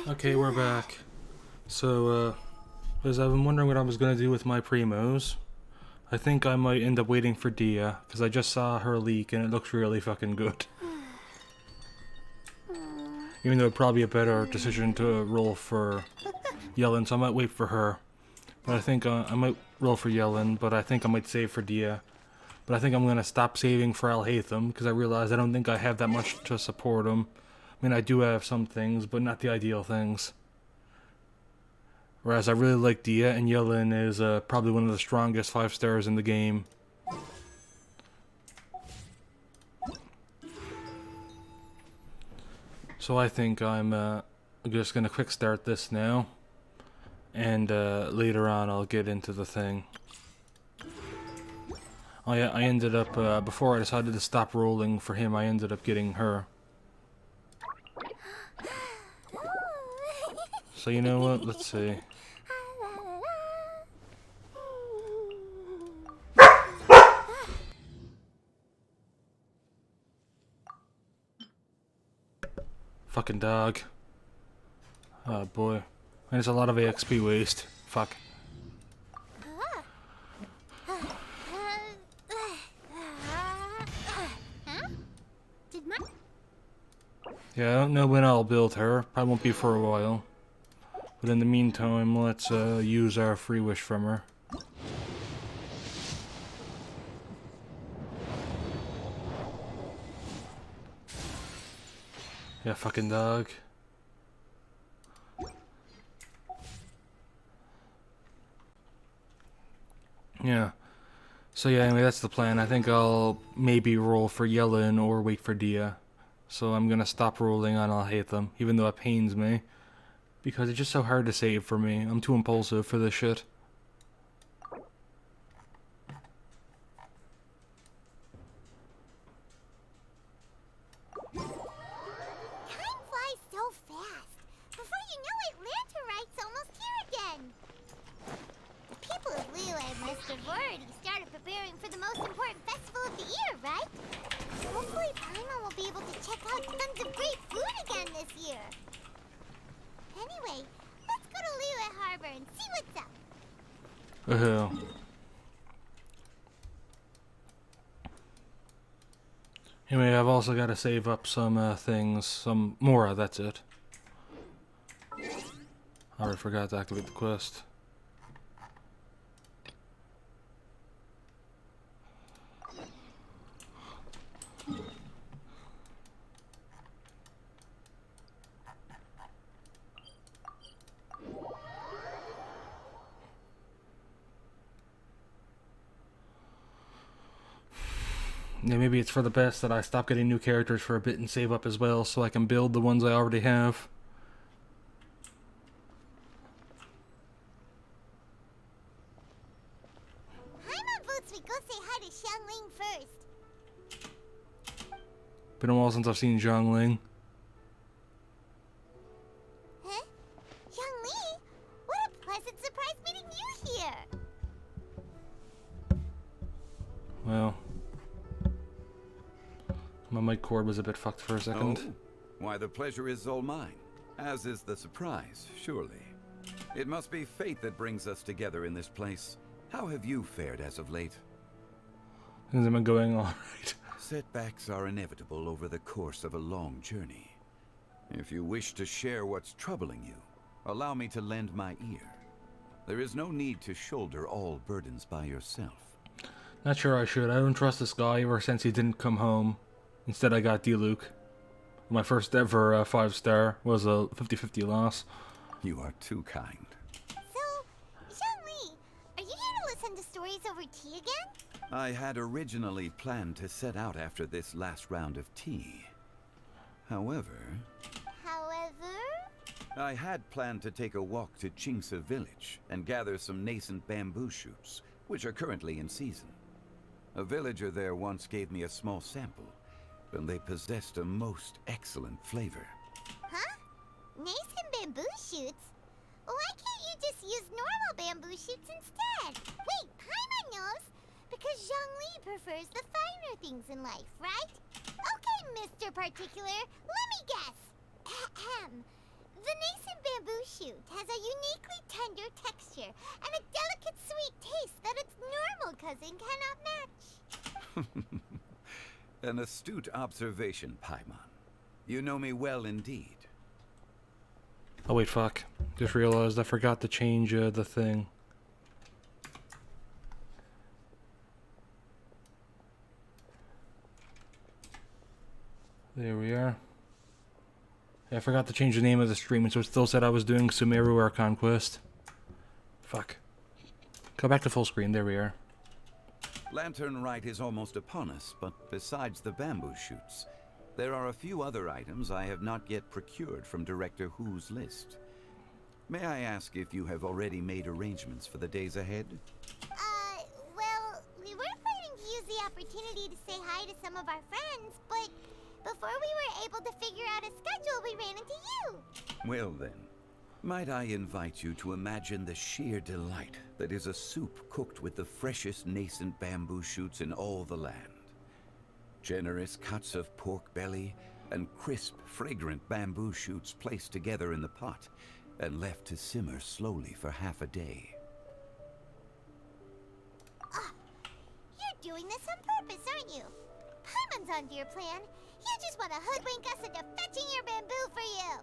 Okay, we're back. So, as I've been wondering what I was gonna do with my primos, I think I might end up waiting for Dia, because I just saw her leak and it looks really fucking good. Even though it'd probably be a better decision to roll for Yellen, so I might wait for her. But I think I might roll for Yellen, but I think I might save for Dia. But I think I'm gonna stop saving for Alhaitham, because I realize I don't think I have that much to support him. I mean, I do have some things, but not the ideal things. Whereas I really like Dia, and Yellen is probably one of the strongest 5 stars in the game. So I think I'm just gonna quick start this now, and later on I'll get into the thing. Oh yeah, I ended up, before I decided to stop rolling for him, I ended up getting her. So you know what, let's see. Fucking dog. Oh boy. And there's a lot of AXP waste. Fuck. Yeah, I don't know when I'll build her. Probably won't be for a while. But in the meantime, let's use our free wish from her. Yeah, fucking dog. Yeah. So yeah, anyway, that's the plan. I think I'll maybe roll for Yellen or wait for Dia. So I'm gonna stop rolling on Alhaitham, even though it pains me. Because it's just so hard to save for me. I'm too impulsive for this shit. Time flies so fast. Before you know it, Rite's almost here again. The people of Liyue must have already started preparing for the most important festival of the year, right? Hopefully Paimon will be able to check out tons of great food again this year. Anyway, let's go to Liyue Harbor and see what's up. Anyway, I've also got to save up some things, some more, that's it. I already forgot to activate the quest. Yeah, maybe it's for the best that I stop getting new characters for a bit and save up as well, so I can build the ones I already have. Paimon votes we go say hi to Xiangling first. Been a while since I've seen Zhongling. Huh? Xiangling? What a pleasant surprise meeting you here! Well, my mic cord was a bit fucked for a second. Oh, why the pleasure is all mine, as is the surprise, surely. It must be fate that brings us together in this place. How have you fared as of late? Things have been going alright. Setbacks are inevitable over the course of a long journey. If you wish to share what's troubling you, allow me to lend my ear. There is no need to shoulder all burdens by yourself. Not sure I should. I don't trust this guy ever since he didn't come home. Instead I got D-Luke. My first ever 5-star was a 50-50 loss. You are too kind. So, Xiangling, are you here to listen to stories over tea again? I had originally planned to set out after this last round of tea. However, I had planned to take a walk to Qingce village and gather some nascent bamboo shoots, which are currently in season. A villager there once gave me a small sample, and they possessed a most excellent flavor. Huh? Nascent bamboo shoots? Why can't you just use normal bamboo shoots instead? Wait, Paimon knows! Because Zhongli prefers the finer things in life, right? Okay, Mr. Particular, let me guess. Ahem. The nascent bamboo shoot has a uniquely tender texture and a delicate sweet taste that its normal cousin cannot match. An astute observation, Paimon. You know me well indeed. Oh wait, fuck. Just realized I forgot to change the thing. There we are. Yeah, I forgot to change the name of the stream, and so it still said I was doing Sumeru Archon Quest. Fuck. Go back to full screen. There we are. Lantern Rite is almost upon us, but besides the bamboo shoots, there are a few other items I have not yet procured from Director Who's list. May I ask if you have already made arrangements for the days ahead? Well, we were planning to use the opportunity to say hi to some of our friends, but before we were able to figure out a schedule, we ran into you. Well then, might I invite you to imagine the sheer delight that is a soup cooked with the freshest nascent bamboo shoots in all the land. Generous cuts of pork belly and crisp, fragrant bamboo shoots placed together in the pot and left to simmer slowly for half a day. You're doing this on purpose, aren't you? Paimon's onto your plan. You just want to hoodwink us into fetching your bamboo for you.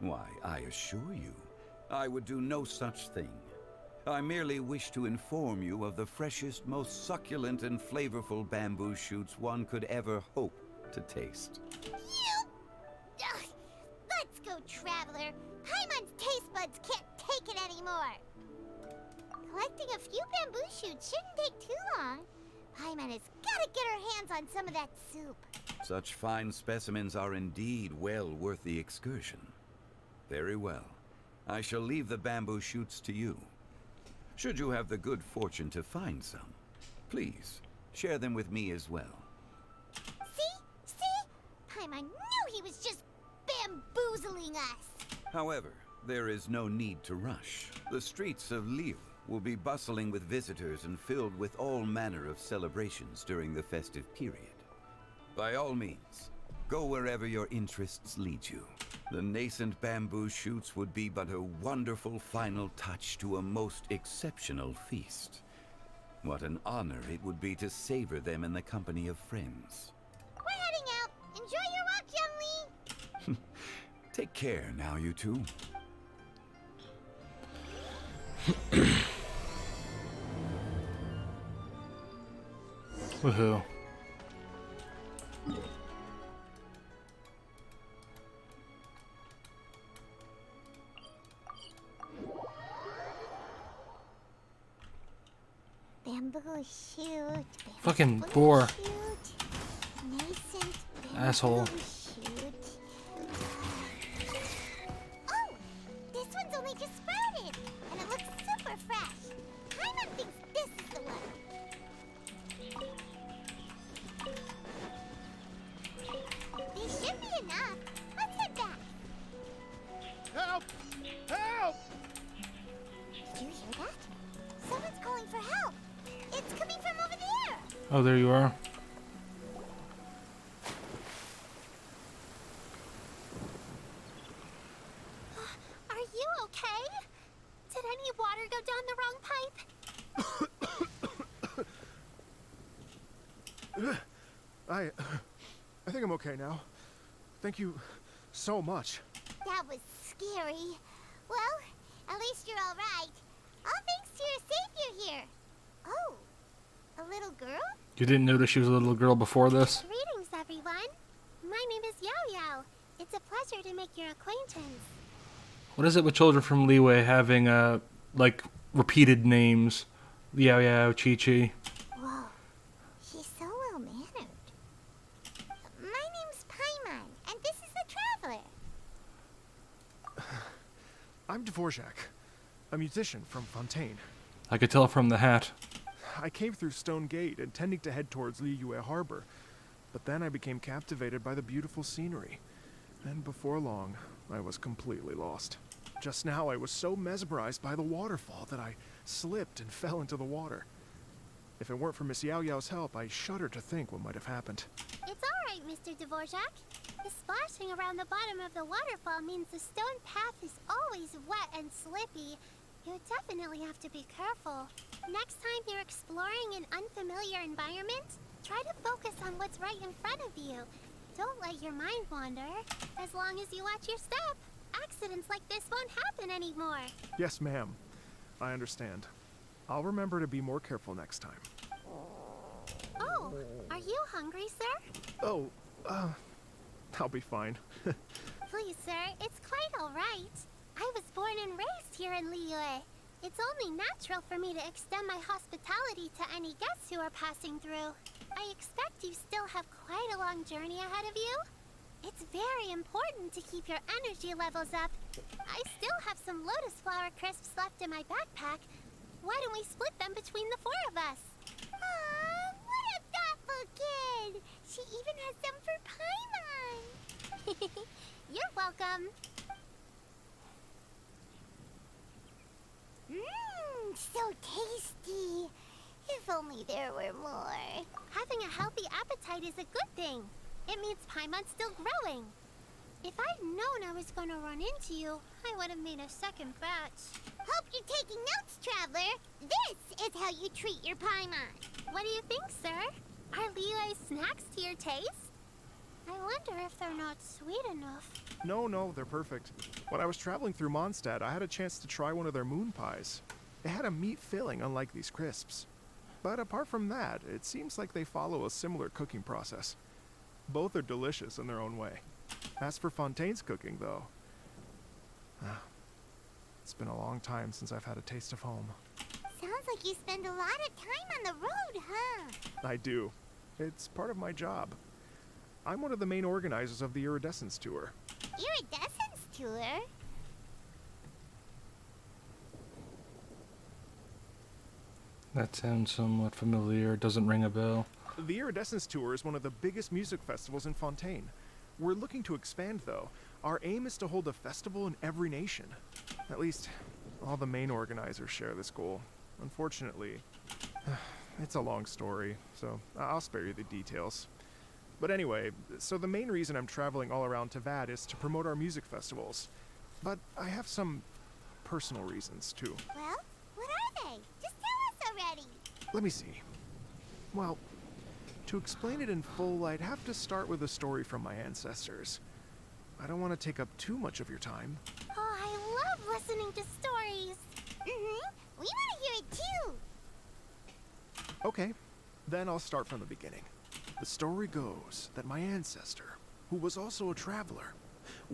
Why, I assure you, I would do no such thing. I merely wish to inform you of the freshest, most succulent and flavorful bamboo shoots one could ever hope to taste. Ugh. Let's go, Traveler. Paimon's taste buds can't take it anymore. Collecting a few bamboo shoots shouldn't take too long. Paimon has got to get her hands on some of that soup. Such fine specimens are indeed well worth the excursion. Very well. I shall leave the bamboo shoots to you. Should you have the good fortune to find some, please share them with me as well. See? Paimon knew he was just bamboozling us. However, there is no need to rush. The streets of Lille will be bustling with visitors and filled with all manner of celebrations during the festive period. By all means, go wherever your interests lead you. The nascent bamboo shoots would be but a wonderful final touch to a most exceptional feast. What an honor it would be to savor them in the company of friends. We're heading out. Enjoy your walk, young Lee. Take care now, you two. Woohoo. Bamboo shoot. Bamboo Fucking boar. shoot, nascent bamboo Asshole. shoot. Oh, this one's only just sprouted, and it looks super fresh. Paimon thinks this is the one. These should be enough. Let's head back. Help! Help! Did you hear that? Someone's calling for help. It's coming from over there. Oh, there you are. Are you okay? Did any water go down the wrong pipe? I think I'm okay now. Thank you so much. That was scary. Well, at least you're all right. All thanks to your savior here. Oh, a little girl? You didn't notice she was a little girl before this? Greetings, everyone. My name is Yao Yao. It's a pleasure to make your acquaintance. What is it with children from Leeway having, like, repeated names? Yao Yao, Chi Chi. Whoa, she's so well-mannered. My name's Paimon, and this is the Traveler. I'm Dvorak, a musician from Fontaine. I could tell from the hat. I came through Stone Gate, intending to head towards Liyue Harbor, but then I became captivated by the beautiful scenery. And before long, I was completely lost. Just now, I was so mesmerized by the waterfall that I slipped and fell into the water. If it weren't for Miss Yao Yao's help, I shudder to think what might have happened. It's alright, Mr. Dvorak. The splashing around the bottom of the waterfall means the stone path is always wet and slippy. You definitely have to be careful. Next time you're exploring an unfamiliar environment, try to focus on what's right in front of you. Don't let your mind wander. As long as you watch your step, accidents like this won't happen anymore. Yes, ma'am. I understand. I'll remember to be more careful next time. Oh, are you hungry, sir? Oh, I'll be fine. Please, sir, it's quite all right. I was born and raised here in Liyue. It's only natural for me to extend my hospitality to any guests who are passing through. I expect you still have quite a long journey ahead of you. It's very important to keep your energy levels up. I still have some lotus flower crisps left in my backpack. Why don't we split them between the four of us? Aw, what a thoughtful kid! She even has some for Paimon! You're welcome. Mmm, so tasty. If only there were more. Having a healthy appetite is a good thing. It means Paimon's still growing. If I'd known I was gonna run into you, I would have made a second batch. Hope you're taking notes, Traveler. This is how you treat your Paimon. What do you think, sir? Are Liyue's snacks to your taste? I wonder if they're not sweet enough. No, they're perfect. When I was traveling through Mondstadt, I had a chance to try one of their moon pies. They had a meat filling, unlike these crisps. But apart from that, it seems like they follow a similar cooking process. Both are delicious in their own way. As for Fontaine's cooking, though, it's been a long time since I've had a taste of home. Sounds like you spend a lot of time on the road, huh? I do. It's part of my job. I'm one of the main organizers of the Iridescence Tour. Iridescence tour? That sounds somewhat familiar. Doesn't ring a bell. The Iridescence Tour is one of the biggest music festivals in Fontaine. We're looking to expand, though. Our aim is to hold a festival in every nation. At least, all the main organizers share this goal. Unfortunately, it's a long story, so I'll spare you the details. But anyway, so the main reason I'm traveling all around Tavad is to promote our music festivals. But I have some personal reasons, too. Well, what are they? Just tell us already. Let me see. Well, to explain it in full, I'd have to start with a story from my ancestors. I don't want to take up too much of your time. Oh, I love listening to stories. We want to hear it too. Okay, then I'll start from the beginning. The story goes that my ancestor, who was also a traveler,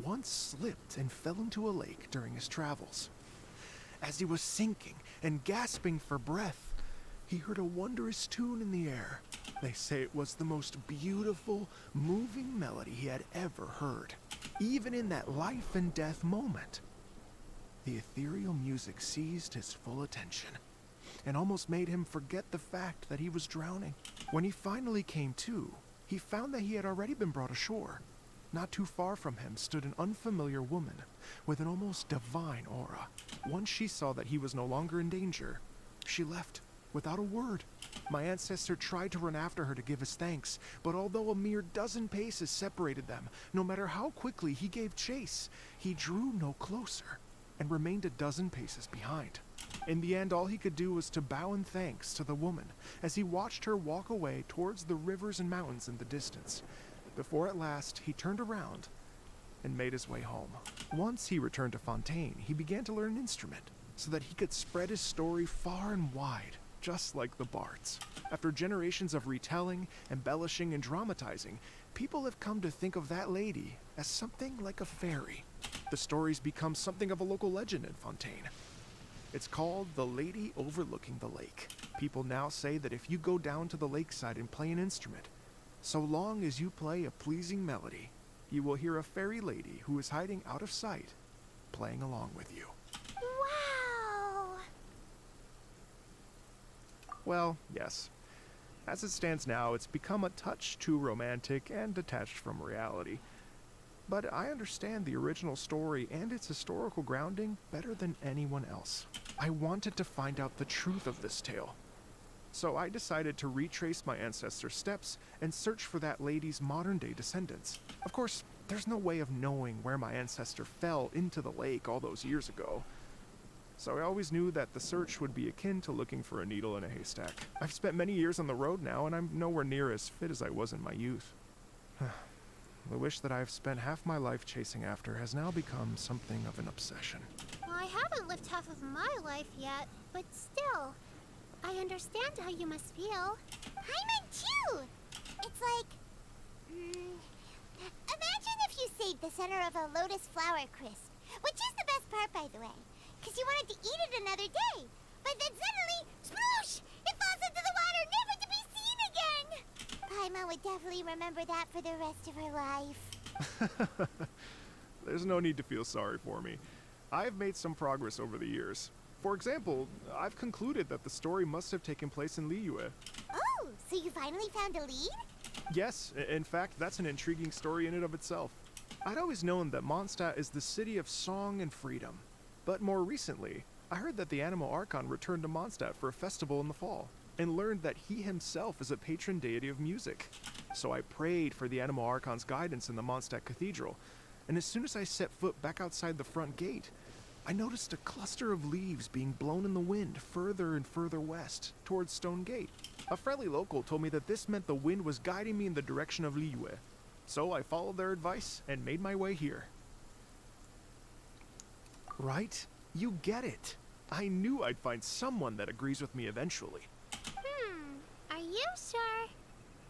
once slipped and fell into a lake during his travels. As he was sinking and gasping for breath, he heard a wondrous tune in the air. They say it was the most beautiful, moving melody he had ever heard. Even in that life and death moment, the ethereal music seized his full attention and almost made him forget the fact that he was drowning. When he finally came to, he found that he had already been brought ashore. Not too far from him stood an unfamiliar woman with an almost divine aura. Once she saw that he was no longer in danger, she left without a word. My ancestor tried to run after her to give his thanks, but although a mere dozen paces separated them, no matter how quickly he gave chase, he drew no closer and remained a dozen paces behind. In the end, all he could do was to bow in thanks to the woman as he watched her walk away towards the rivers and mountains in the distance, before at last he turned around and made his way home. Once he returned to Fontaine, he began to learn an instrument so that he could spread his story far and wide, just like the bards. After generations of retelling, embellishing, and dramatizing, people have come to think of that lady as something like a fairy. The story's become something of a local legend in Fontaine. It's called the Lady Overlooking the Lake. People now say that if you go down to the lakeside and play an instrument, so long as you play a pleasing melody, you will hear a fairy lady who is hiding out of sight, playing along with you. Wow. Well, yes. As it stands now, it's become a touch too romantic and detached from reality. But I understand the original story and its historical grounding better than anyone else. I wanted to find out the truth of this tale. So I decided to retrace my ancestors' steps and search for that lady's modern-day descendants. Of course, there's no way of knowing where my ancestor fell into the lake all those years ago. So I always knew that the search would be akin to looking for a needle in a haystack. I've spent many years on the road now, and I'm nowhere near as fit as I was in my youth. The wish that I've spent half my life chasing after has now become something of an obsession. Well, I haven't lived half of my life yet, but still, I understand how you must feel. Paimon too! It's like... imagine if you saved the center of a lotus flower crisp, which is the best part, by the way, because you wanted to eat it another day. But then suddenly, sploosh! It falls into the water, never to be seen again! Paimon would definitely remember that for the rest of her life. There's no need to feel sorry for me. I've made some progress over the years. For example, I've concluded that the story must have taken place in Liyue. Oh, so you finally found a lead? Yes, in fact, that's an intriguing story in and of itself. I'd always known that Mondstadt is the city of song and freedom. But more recently, I heard that the Animal Archon returned to Mondstadt for a festival in the fall, and learned that he himself is a patron deity of music. So I prayed for the Animal Archon's guidance in the Mondstadt Cathedral, and as soon as I set foot back outside the front gate, I noticed a cluster of leaves being blown in the wind further and further west, towards Stone Gate. A friendly local told me that this meant the wind was guiding me in the direction of Liyue. So I followed their advice and made my way here. Right? You get it. I knew I'd find someone that agrees with me eventually. Are you sure?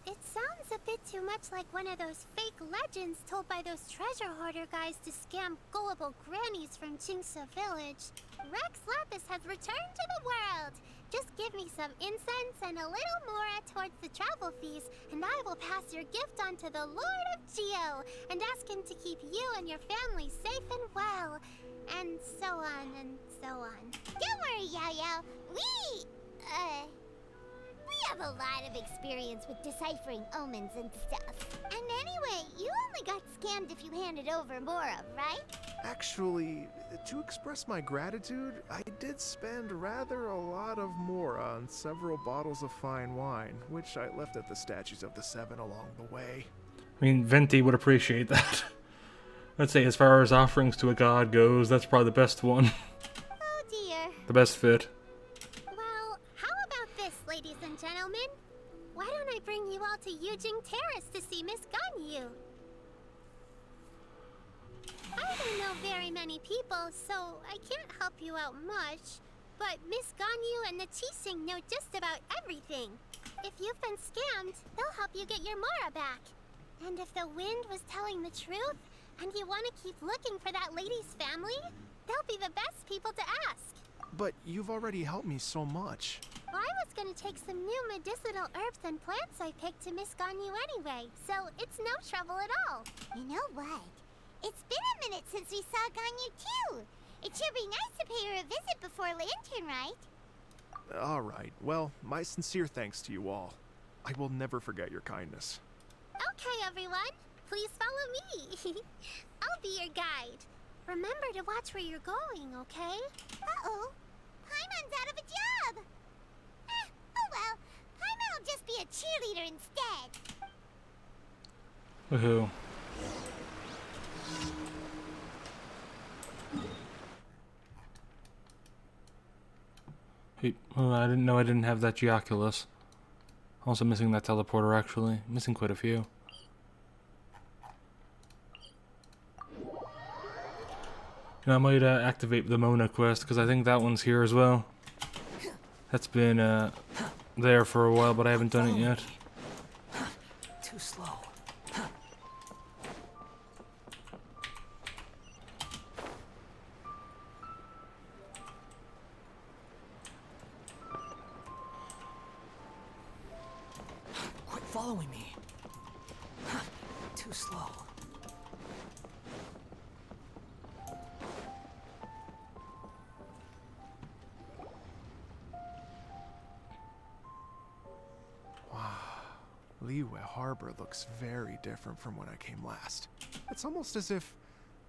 It sounds a bit too much like one of those fake legends told by those treasure hoarder guys to scam gullible grannies from Chingsa Village. Rex Lapis has returned to the world. Just give me some incense and a little more towards the travel fees, and I will pass your gift on to the Lord of Geo and ask him to keep you and your family safe and well. And so on and so on. Don't worry, Yao Yao. We have a lot of experience with deciphering omens and stuff. And anyway, you only got scammed if you handed over Mora, right? Actually, to express my gratitude, I did spend rather a lot of more on several bottles of fine wine, which I left at the statues of the Seven along the way. I mean, Venti would appreciate that. I'd say as far as offerings to a god goes, that's probably the best one. Oh dear. The best fit. Well, how about this, ladies and gentlemen? Why don't I bring you all to Yujing Terrace to see Miss Ganyu? I don't know very many people, so I can't help you out much. But Miss Ganyu and the Qixing know just about everything. If you've been scammed, they'll help you get your Mora back. And if the wind was telling the truth, and you want to keep looking for that lady's family, they'll be the best people to ask. But you've already helped me so much. Well, I was gonna take some new medicinal herbs and plants I picked to Miss Ganyu anyway, so it's no trouble at all. You know what? It's been a minute since we saw Ganyu too. It should be nice to pay her a visit before Lantern, right? All right. Well, my sincere thanks to you all. I will never forget your kindness. Okay, everyone. Please follow me. I'll be your guide. Remember to watch where you're going, okay? Uh-oh. Paimon's out of a job. Oh well. Paimon will just be a cheerleader instead. Woohoo. Hey, oh, I didn't know I didn't have that Geoculus. Also missing that teleporter, actually. Missing quite a few. You know, I might activate the Mona quest, because I think that one's here as well. That's been there for a while, but I haven't done it yet. Too slow. Quit following me. Too slow. Liyue Harbor looks very different from when I came last. It's almost as if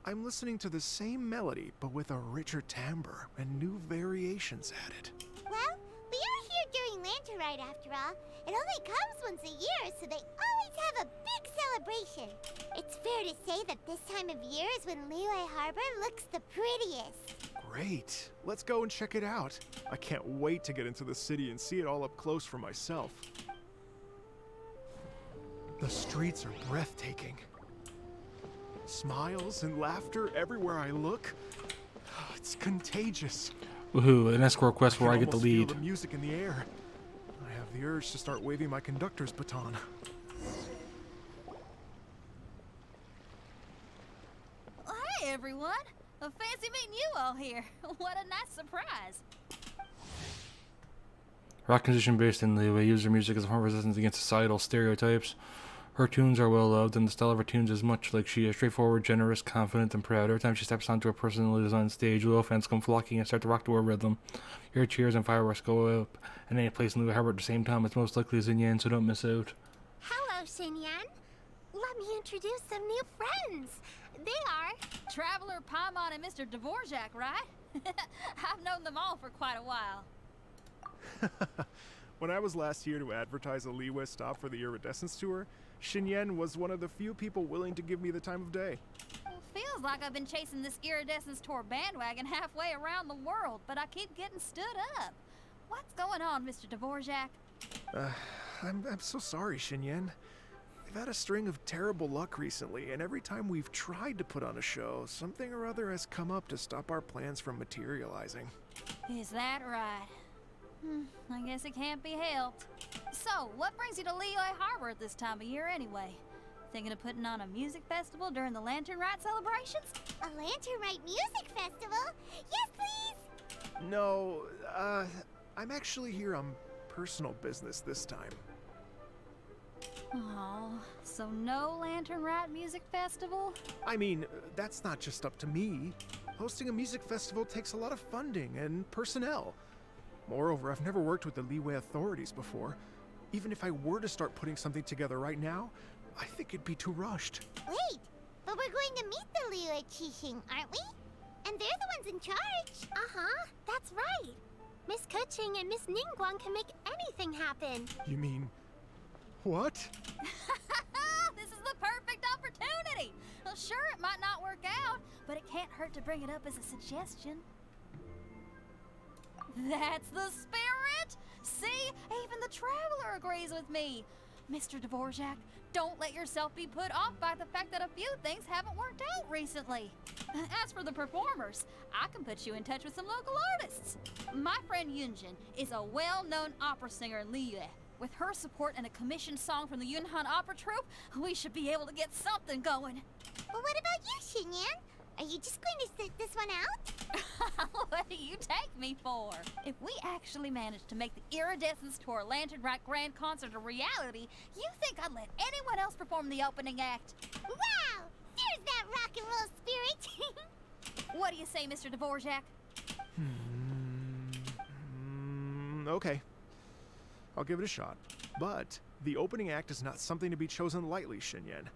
I'm listening to the same melody, but with a richer timbre and new variations added. Well, we are here during Lantern rite after all. It only comes once a year, so they always have a big celebration. It's fair to say that this time of year is when Liyue Harbor looks the prettiest. Great. Let's go and check it out. I can't wait to get into the city and see it all up close for myself. The streets are breathtaking. Smiles and laughter everywhere I look. It's contagious. Woohoo, an escort quest where I get the almost feel lead. the music in the air. I have the urge to start waving my conductor's baton. Hey everyone! Fancy meeting you all here. What a nice surprise. Rock musician based in Liyue uses her music as a form of resistance against societal stereotypes. Her tunes are well loved, and the style of her tunes is much like she is: straightforward, generous, confident, and proud. Every time she steps onto a personally designed stage, Liyue fans come flocking and start to rock to her rhythm. Your cheers and fireworks go up in any place in Liyue Harbor at the same time. It's most likely Xinyan, so don't miss out. Hello, Xinyan. Let me introduce some new friends. They are... Traveler, Paimon, and Mr. Dvorak, right? I've known them all for quite a while. When I was last here to advertise a Liyue stop for the Iridescence Tour, Xinyan was one of the few people willing to give me the time of day. Well, feels like I've been chasing this Iridescence Tour bandwagon halfway around the world, but I keep getting stood up. What's going on, Mr. Dvorak? I'm so sorry, Xinyan. We've had a string of terrible luck recently, and every time we've tried to put on a show, something or other has come up to stop our plans from materializing. Is that right? I guess it can't be helped. So, what brings you to Liyue Harbor at this time of year anyway? Thinking of putting on a music festival during the Lantern Rite celebrations? A Lantern Rite music festival? Yes, please! No, I'm actually here on personal business this time. Oh, so no Lantern Rite music festival? I mean, that's not just up to me. Hosting a music festival takes a lot of funding and personnel. Moreover, I've never worked with the Liyue authorities before. Even if I were to start putting something together right now, I think it'd be too rushed. Wait, but we're going to meet the Liyue Qixing, aren't we? And they're the ones in charge. Uh-huh, that's right. Miss Kuching and Miss Ningguang can make anything happen. You mean... what? This is the perfect opportunity! Well, sure, it might not work out, but it can't hurt to bring it up as a suggestion. That's the spirit! See, even the Traveler agrees with me. Mr. Dvorak, don't let yourself be put off by the fact that a few things haven't worked out recently. As for the performers, I can put you in touch with some local artists. My friend Yunjin is a well-known opera singer in Liyue. With her support and a commissioned song from the Yunhan Opera Troupe, we should be able to get something going. But what about you, Xinyan? Are you just going to sit this one out? What do you take me for? If we actually manage to make the Iridescence Tour Lantern Rite Grand Concert a reality, you think I'd let anyone else perform the opening act? Wow! There's that rock and roll spirit! What do you say, Mr. Dvorak? Okay. I'll give it a shot. But the opening act is not something to be chosen lightly, Xinyan.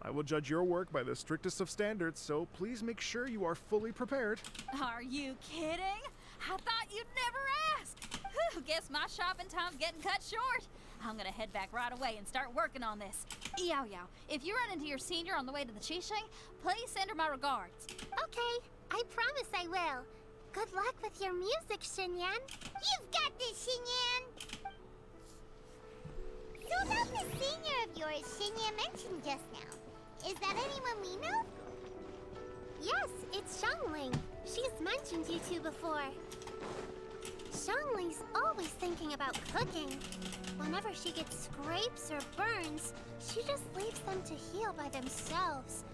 I will judge your work by the strictest of standards, so please make sure you are fully prepared. Are you kidding? I thought you'd never ask. Whew, guess my shopping time's getting cut short. I'm gonna head back right away and start working on this. Yao Yao, if you run into your senior on the way to the Qixing, please send her my regards. Okay, I promise I will. Good luck with your music, Xinyan. You've got this, Xinyan! So about the senior of yours Xinyan mentioned just now. Is that anyone we know? Yes, it's Xiangling. She's mentioned you two before. Xiangling's always thinking about cooking. Whenever she gets scrapes or burns, she just leaves them to heal by themselves.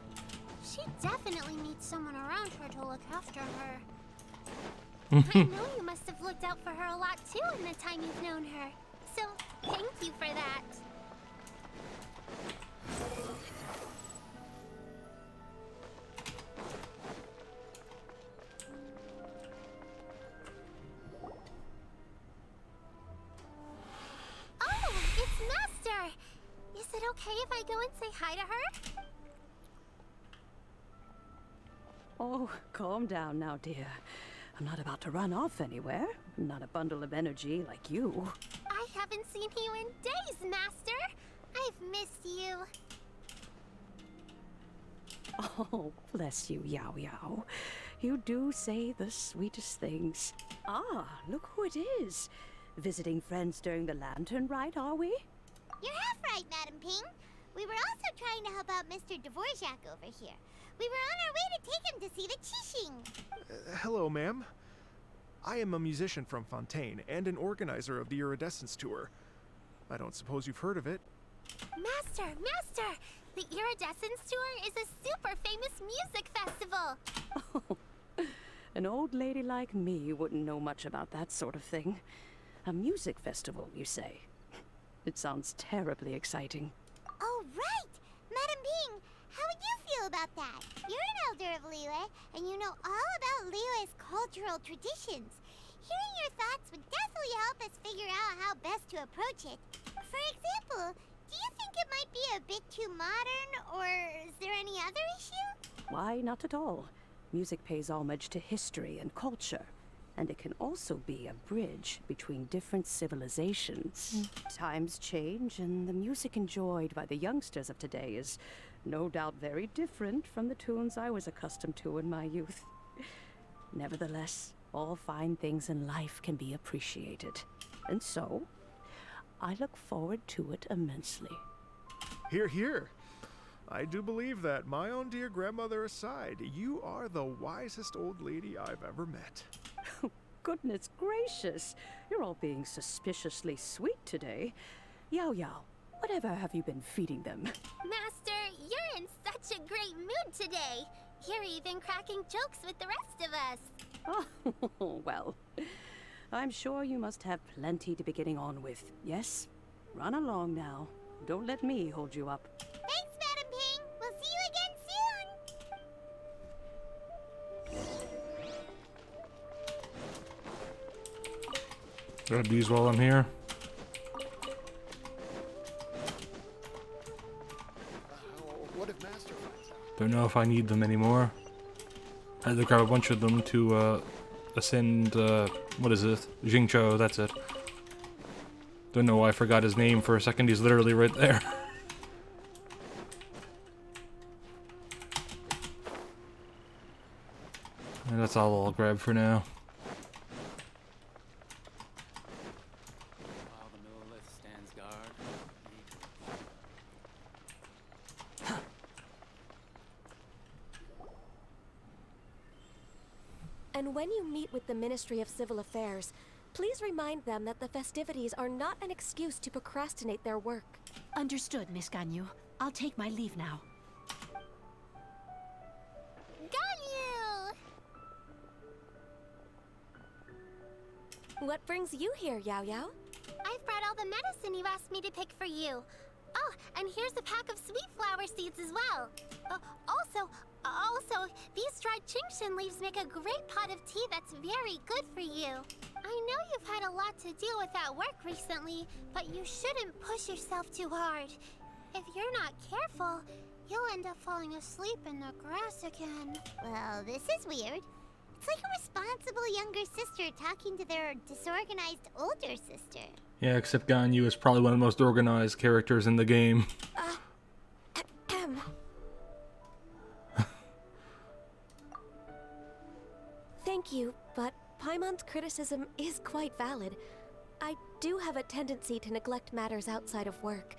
She definitely needs someone around her to look after her. I know you must have looked out for her a lot too in the time you've known her. So, thank you for that. Oh, it's Master! Is it okay if I go and say hi to her? Oh, calm down now, dear. I'm not about to run off anywhere. I'm not a bundle of energy like you. I haven't seen you in days, Master. I've missed you. Oh, bless you, Yao Yao. You do say the sweetest things. Ah, look who it is. Visiting friends during the lantern rite, are we? You're half right, Madam Ping. We were also trying to help out Mr. Dvorak over here. We were on our way to take him to see the Qixing. Hello, ma'am. I am a musician from Fontaine and an organizer of the Iridescence Tour. I don't suppose you've heard of it. Master! The Iridescence Tour is a super famous music festival. Oh, an old lady like me wouldn't know much about that sort of thing. A music festival, you say? It sounds terribly exciting. Oh, right! Madam Ping, how would you feel about that? You're an elder of Liyue, and you know all about Liyue's cultural traditions. Hearing your thoughts would definitely help us figure out how best to approach it. For example, do you think it might be a bit too modern, or is there any other issue? Why, not at all. Music pays homage to history and culture, and it can also be a bridge between different civilizations. Times change, and the music enjoyed by the youngsters of today is no doubt very different from the tunes I was accustomed to in my youth. Nevertheless, all fine things in life can be appreciated. And so, I look forward to it immensely. Hear, hear. I do believe that, my own dear grandmother aside, you are the wisest old lady I've ever met. Goodness gracious, you're all being suspiciously sweet today. Yao Yao, whatever have you been feeding them? Master, you're in such a great mood today. You're even cracking jokes with the rest of us. Oh, well, I'm sure you must have plenty to be getting on with, yes? Run along now. Don't let me hold you up. Thanks, Madam Ping. We'll see you again soon. Grab these while I'm here. What if Master finds out? Don't know if I need them anymore. I had to grab a bunch of them to ascend, what is it? Jingcho, that's it. Don't know why I forgot his name for a second, he's literally right there. And that's all I'll grab for now. While the Millilith stands guard. And when you meet with the Ministry of Civil Affairs, please remind them that the festivities are not an excuse to procrastinate their work. Understood, Miss Ganyu. I'll take my leave now. Ganyu! What brings you here, Yao Yao? I've brought all the medicine you asked me to pick for you. Oh, and here's a pack of sweet flower seeds as well. Also, these dried Qingshan leaves make a great pot of tea that's very good for you. I know you've had a lot to deal with at work recently, but you shouldn't push yourself too hard. If you're not careful, you'll end up falling asleep in the grass again. Well, this is weird. It's like a responsible younger sister talking to their disorganized older sister. Yeah, except Ganyu is probably one of the most organized characters in the game. Thank you, but Paimon's criticism is quite valid. I do have a tendency to neglect matters outside of work,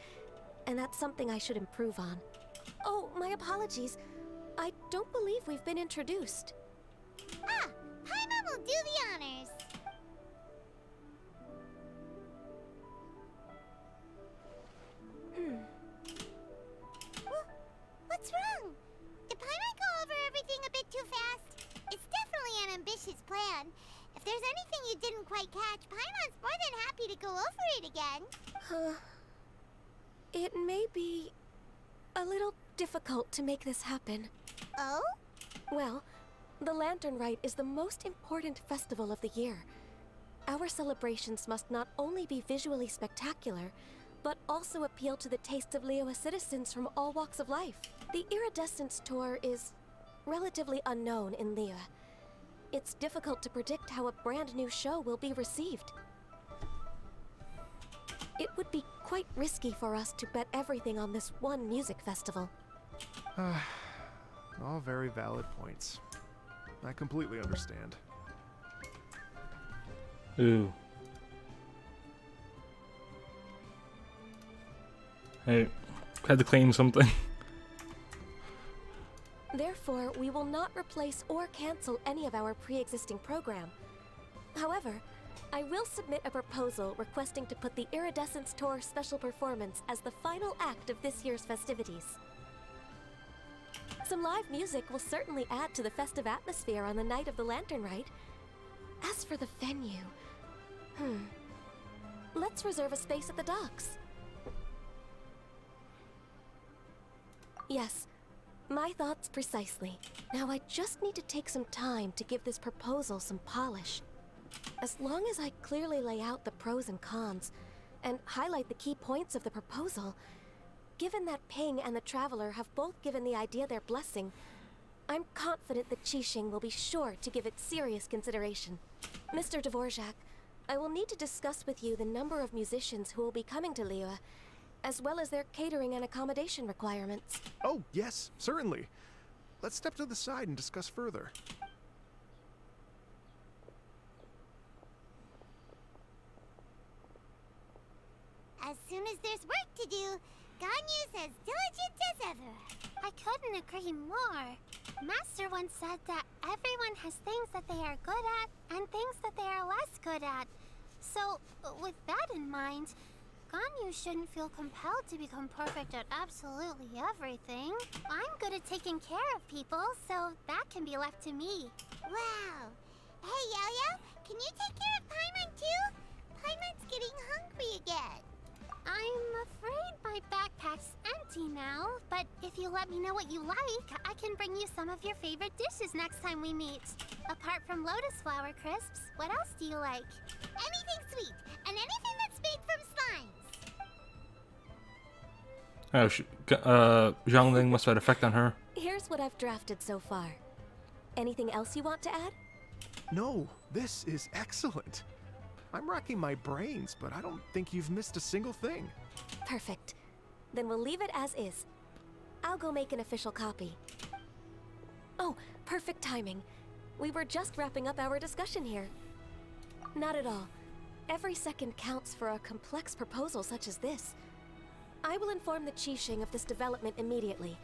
and that's something I should improve on. Oh, my apologies. I don't believe we've been introduced. Ah, Paimon will do the honors. What's wrong? Did Paimon go over everything a bit too fast? It's definitely an ambitious plan. If there's anything you didn't quite catch, Paimon's more than happy to go over it again. It may be a little difficult to make this happen. Oh? Well, the Lantern Rite is the most important festival of the year. Our celebrations must not only be visually spectacular, but also appeal to the tastes of Liyue citizens from all walks of life. The Iridescence Tour is relatively unknown in Liyue. It's difficult to predict how a brand new show will be received. It'd be quite risky for us to bet everything on this one music festival. All very valid points. I completely understand. Ooh. Hey, had to claim something. Therefore, we will not replace or cancel any of our pre-existing program. However, I will submit a proposal requesting to put the Iridescence Tour special performance as the final act of this year's festivities. Some live music will certainly add to the festive atmosphere on the night of the Lantern Rite. As for the venue, let's reserve a space at the docks. Yes, my thoughts precisely. Now I just need to take some time to give this proposal some polish. As long as I clearly lay out the pros and cons, and highlight the key points of the proposal, given that Ping and the Traveler have both given the idea their blessing, I'm confident that Qixing will be sure to give it serious consideration. Mr. Dvorak, I will need to discuss with you the number of musicians who will be coming to Liyue, as well as their catering and accommodation requirements. Oh, yes, certainly. Let's step to the side and discuss further. As soon as there's work to do, Ganyu's as diligent as ever. I couldn't agree more. Master once said that everyone has things that they are good at and things that they are less good at. So, with that in mind, Ganyu shouldn't feel compelled to become perfect at absolutely everything. I'm good at taking care of people, so that can be left to me. Wow. Hey, Yo-Yo, can you take care of Paimon too? Paimon's getting hungry again. I'm afraid my backpack's empty now, but if you let me know what you like, I can bring you some of your favorite dishes next time we meet. Apart from lotus flower crisps, what else do you like? Anything sweet, and anything that's made from slime. Oh, Zhangling must have had effect on her. Here's what I've drafted so far. Anything else you want to add? No, this is excellent. I'm racking my brains, but I don't think you've missed a single thing. Perfect. Then we'll leave it as is. I'll go make an official copy. Oh, perfect timing. We were just wrapping up our discussion here. Not at all. Every second counts for a complex proposal such as this. I will inform the Qixing of this development immediately.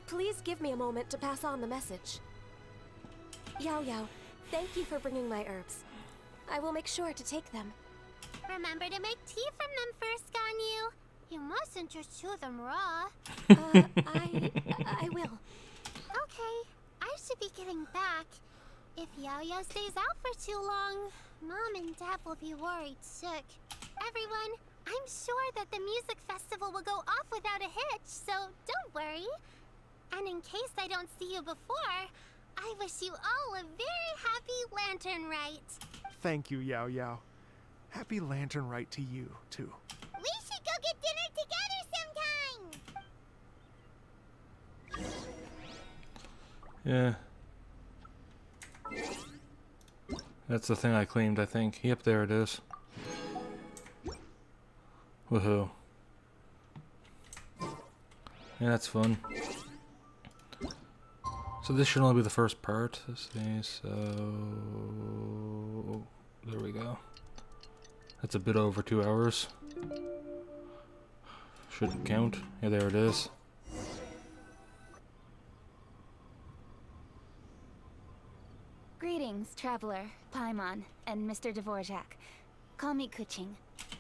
Please give me a moment to pass on the message. Yao Yao, thank you for bringing my herbs. I will make sure to take them. Remember to make tea from them first, Ganyu. You mustn't just chew them raw. I will. Okay, I should be getting back. If Yao-Yao stays out for too long, Mom and Dad will be worried sick. Everyone, I'm sure that the music festival will go off without a hitch, so don't worry. And in case I don't see you before, I wish you all a very happy Lantern Rite. Thank you, Yao Yao. Happy Lantern Rite to you, too. We should go get dinner together sometime! Yeah. That's the thing I claimed, I think. Yep, there it is. Woohoo. Yeah, that's fun. So this should only be the first part. Let's see, so there we go. That's a bit over 2 hours. Should count. Yeah, there it is. Greetings, Traveler, Paimon, and Mr. Dvorak. Call me Kuching.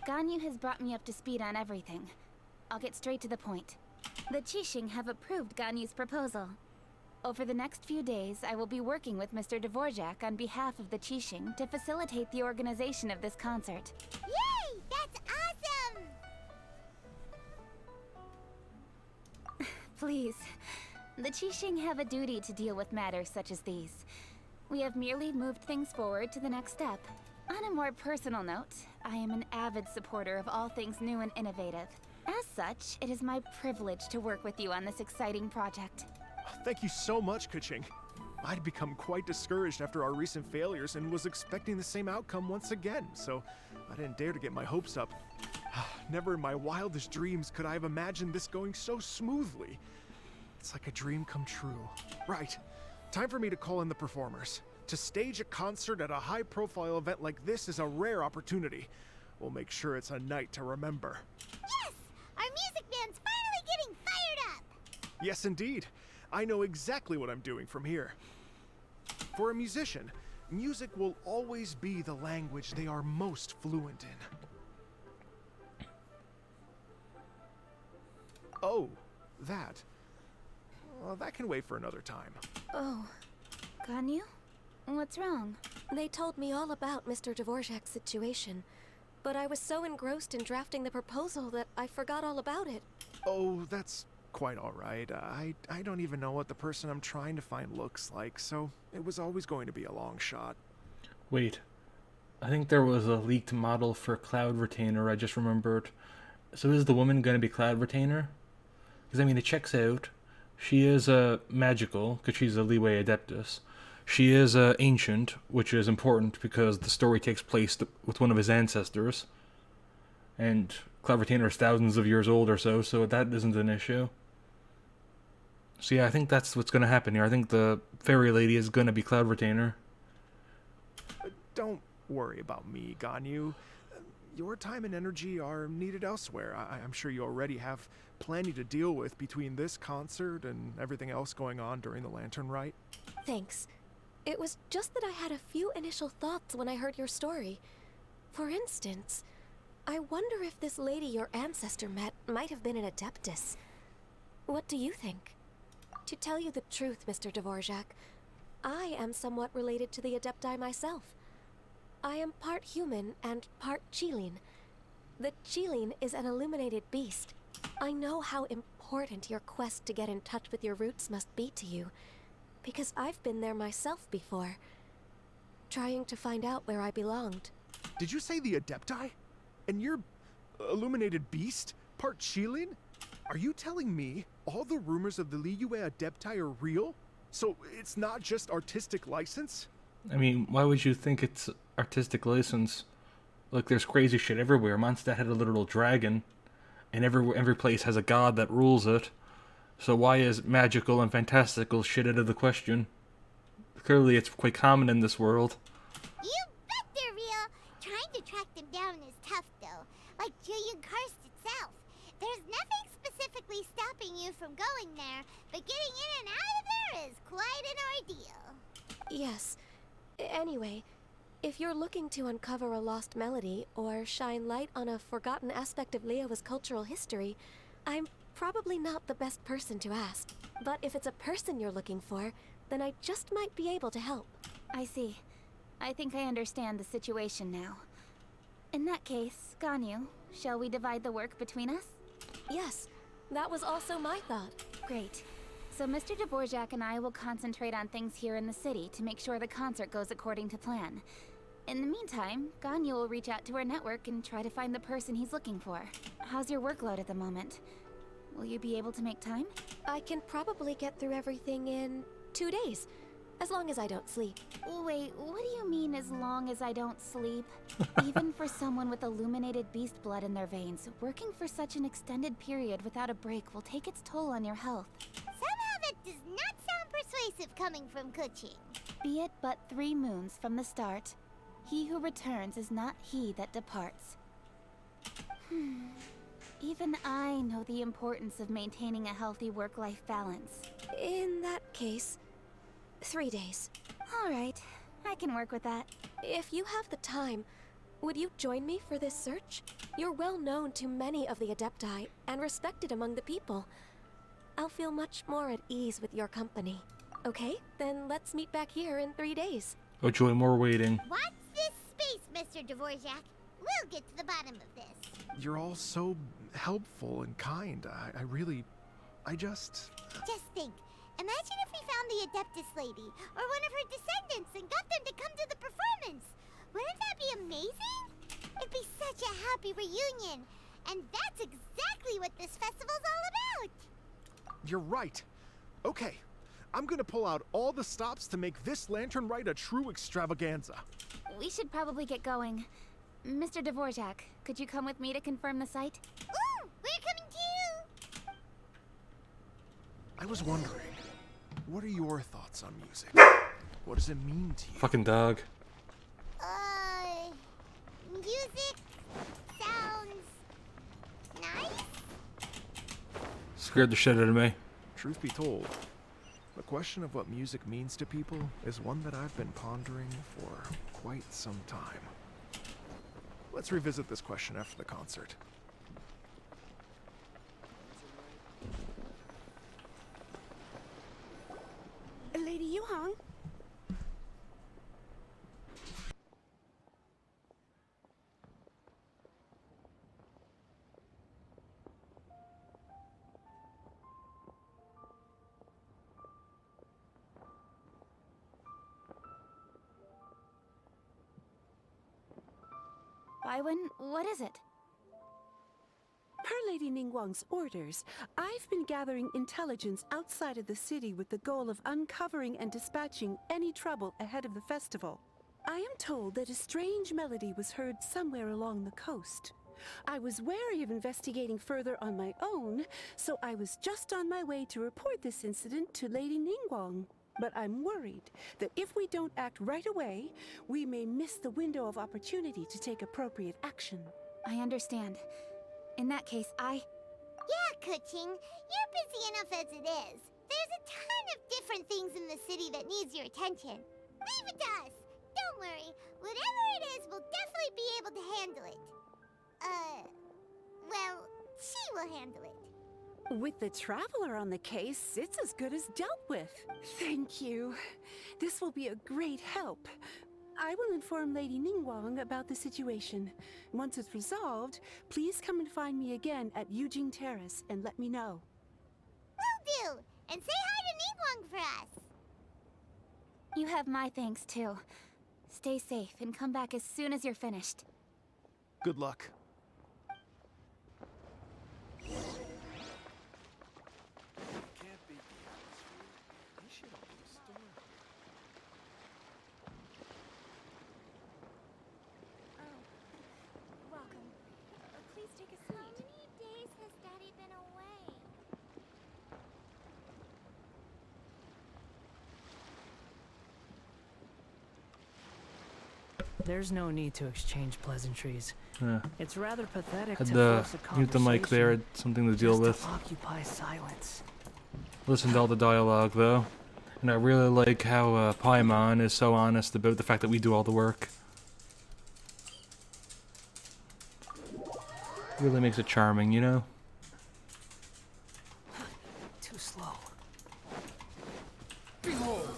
Ganyu has brought me up to speed on everything. I'll get straight to the point. The Qixing have approved Ganyu's proposal. Over the next few days, I will be working with Mr. Dvorak on behalf of the Qixing to facilitate the organization of this concert. Yay! That's awesome! Please. The Qixing have a duty to deal with matters such as these. We have merely moved things forward to the next step. On a more personal note, I am an avid supporter of all things new and innovative. As such, it is my privilege to work with you on this exciting project. Thank you so much, Kuching. I'd become quite discouraged after our recent failures and was expecting the same outcome once again, so I didn't dare to get my hopes up. Never in my wildest dreams could I have imagined this going so smoothly. It's like a dream come true. Right. Time for me to call in the performers. To stage a concert at a high-profile event like this is a rare opportunity. We'll make sure it's a night to remember. Yes! Our music band's finally getting fired up! Yes, indeed. I know exactly what I'm doing from here. For a musician, music will always be the language they are most fluent in. Oh, that. Well, that can wait for another time. Oh, Ganyu? What's wrong? They told me all about Mr. Dvorak's situation, but I was so engrossed in drafting the proposal that I forgot all about it. Oh, that's quite all right. I don't even know what the person I'm trying to find looks like, so it was always going to be a long shot. Wait, I think there was a leaked model for Cloud Retainer, I just remembered. So is the woman going to be Cloud Retainer? Because, I mean, it checks out. She is magical, because she's a Liyue Adeptus. She is ancient, which is important because the story takes place with one of his ancestors. And Cloud Retainer is thousands of years old or so that isn't an issue. So yeah, I think that's what's going to happen here. I think the fairy lady is going to be Cloud Retainer. Don't worry about me, Ganyu. Your time and energy are needed elsewhere. I'm sure you already have plenty to deal with between this concert and everything else going on during the Lantern Rite. Thanks. It was just that I had a few initial thoughts when I heard your story. For instance, I wonder if this lady your ancestor met might have been an Adeptus. What do you think? To tell you the truth, Mr. Dvorak, I am somewhat related to the Adepti myself. I am part human and part Qilin. The Qilin is an illuminated beast. I know how important your quest to get in touch with your roots must be to you, because I've been there myself before, trying to find out where I belonged. Did you say the Adepti? And you're illuminated beast? Part Qilin? Are you telling me all the rumors of the Liyue Adepti are real? So it's not just artistic license? I mean, why would you think it's artistic license? Look, there's crazy shit everywhere. Mondstadt had a literal dragon, and every place has a god that rules it. So why is magical and fantastical shit out of the question? Clearly it's quite common in this world. You bet they're real! Trying to track them down is tough, though. Like Julian Karst itself. There's nothing specifically stopping you from going there, but getting in and out of there is quite an ordeal. Yes. Anyway, if you're looking to uncover a lost melody or shine light on a forgotten aspect of Liyue's cultural history, I'm probably not the best person to ask. But if it's a person you're looking for, then I just might be able to help. I see. I think I understand the situation now. In that case, Ganyu, shall we divide the work between us? Yes, that was also my thought. Great. So Mr. Dvorak and I will concentrate on things here in the city to make sure the concert goes according to plan. In the meantime, Ganyu will reach out to our network and try to find the person he's looking for. How's your workload at the moment? Will you be able to make time? I can probably get through everything in 2 days, as long as I don't sleep. Wait, what do you mean as long as I don't sleep? Even for someone with illuminated beast blood in their veins, working for such an extended period without a break will take its toll on your health. Somehow that does not sound persuasive coming from Kuching. Be it but 3 moons from the start, he who returns is not he that departs. Even I know the importance of maintaining a healthy work-life balance. In that case, 3 days. All right, I can work with that. If you have the time, would you join me for this search? You're well known to many of the Adepti and respected among the people. I'll feel much more at ease with your company. Okay, then let's meet back here in 3 days. Oh joy, more waiting. Watch this space, Mr. Dvorak. We'll get to the bottom of this. You're all so helpful and kind. I just... Just think. Imagine if we found the Adeptus lady, or one of her descendants, and got them to come to the performance. Wouldn't that be amazing? It'd be such a happy reunion. And that's exactly what this festival's all about. You're right. Okay, I'm gonna pull out all the stops to make this Lantern Rite a true extravaganza. We should probably get going. Mr. Dvorak, could you come with me to confirm the site? Ooh, we're coming too! I was wondering, what are your thoughts on music? What does it mean to you? Fucking dog. Music sounds nice? Scared the shit out of me. Truth be told, the question of what music means to people is one that I've been pondering for quite some time. Let's revisit this question after the concert. Lady Yuhang? Baiwen, what is it? Per Lady Ningguang's orders, I've been gathering intelligence outside of the city with the goal of uncovering and dispatching any trouble ahead of the festival. I am told that a strange melody was heard somewhere along the coast. I was wary of investigating further on my own, so I was just on my way to report this incident to Lady Ningguang. But I'm worried that if we don't act right away, we may miss the window of opportunity to take appropriate action. I understand. In that case, Yeah, Kuching, you're busy enough as it is. There's a ton of different things in the city that needs your attention. Leave it to us. Don't worry. Whatever it is, we'll definitely be able to handle it. Well, she will handle it. With the Traveler on the case, it's as good as dealt with. Thank you. This will be a great help. I will inform Lady Ningguang about the situation. Once it's resolved, please come and find me again at Yujing Terrace and let me know. Will do. And say hi to Ningguang for us. you have my thanks too. Stay safe and come back as soon as you're finished. Good luck. Can't beat the atmosphere. They should open a store. Welcome. Please take a seat. How many days has Daddy been away? There's no need to exchange pleasantries. Yeah. It's rather pathetic Had to the force a mute the mic there, conversation had something to deal just with. to occupy silence. Listen to all the dialogue though. And I really like how Paimon is so honest about the fact that we do all the work. Really makes it charming, you know? Too slow. Behold!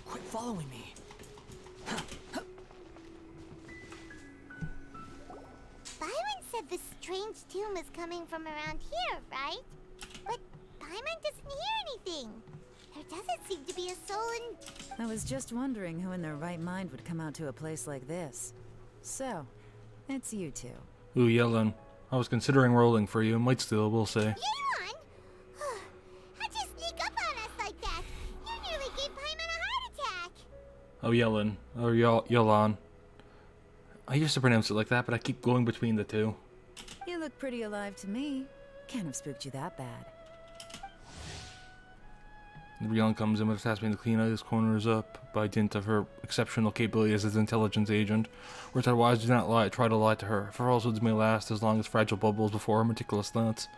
Quit following me. Byron said the strange tomb is coming from around here, right? But Paimon doesn't hear anything. There doesn't seem to be a soul in... I was just wondering who in their right mind would come out to a place like this. So, it's you two. Ooh, Yellen. I was considering rolling for you. Might still, we'll see. Yulon? How'd you sneak up on us like that? You nearly gave Paimon a heart attack. Oh, Yellen. Or Yolon. I used to pronounce it like that, but I keep going between the two. You look pretty alive to me. Can't have spooked you that bad. Rion comes in with a task to clean out his corners up by dint of her exceptional capabilities as an intelligence agent. Words otherwise do not try to lie to her. For falsehoods may last as long as fragile bubbles before her meticulous thoughts.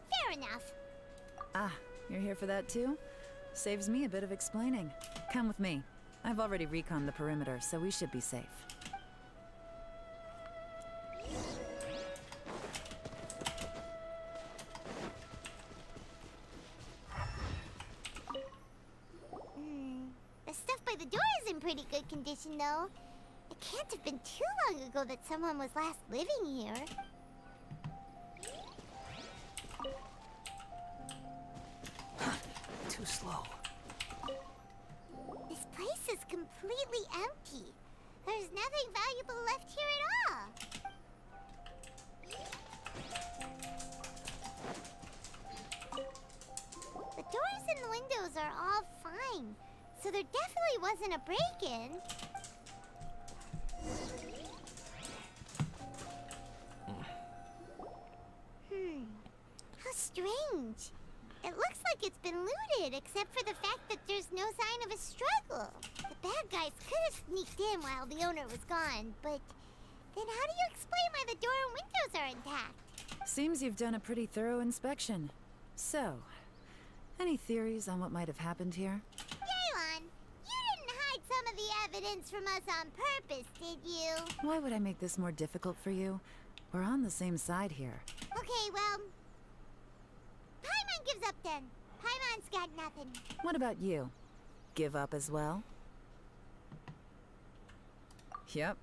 Fair enough. Ah, you're here for that too? Saves me a bit of explaining. Come with me. I've already reconned the perimeter, so we should be safe. The stuff by the door is in pretty good condition, though. It can't have been too long ago that someone was last living here. Too slow. This place is completely empty. There's nothing valuable left here at all. The doors and the windows are all fine, so there definitely wasn't a break-in. How strange. It looks like it's been looted, except for the fact that there's no sign of a struggle. The bad guys could have sneaked in while the owner was gone, but then how do you explain why the door and windows are intact? Seems you've done a pretty thorough inspection. So, any theories on what might have happened here? Yelan, you didn't hide some of the evidence from us on purpose, did you? Why would I make this more difficult for you? We're on the same side here. Okay, well, Paimon gives up then. Paimon's got nothing. What about you? Give up as well? Yep.